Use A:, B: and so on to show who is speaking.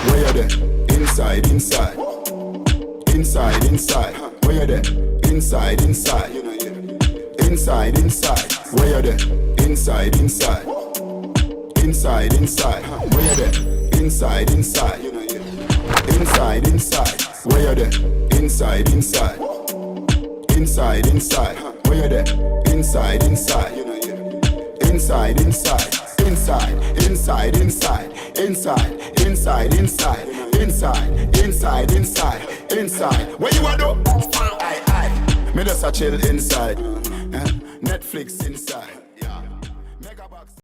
A: Where you there? Inside, inside. Inside, inside. Where you there? Inside, inside. Inside, inside. Where you there? Inside, inside. Inside, inside. Where you there? Inside, inside. Inside, inside. Where you there? Inside, inside. Inside, inside. Where you there? Inside, inside. Inside, inside. Inside, inside, inside. Inside, inside, inside. Inside, inside, inside. Inside. Where you are do? Aye, aye. Me just a chill inside. Netflix inside.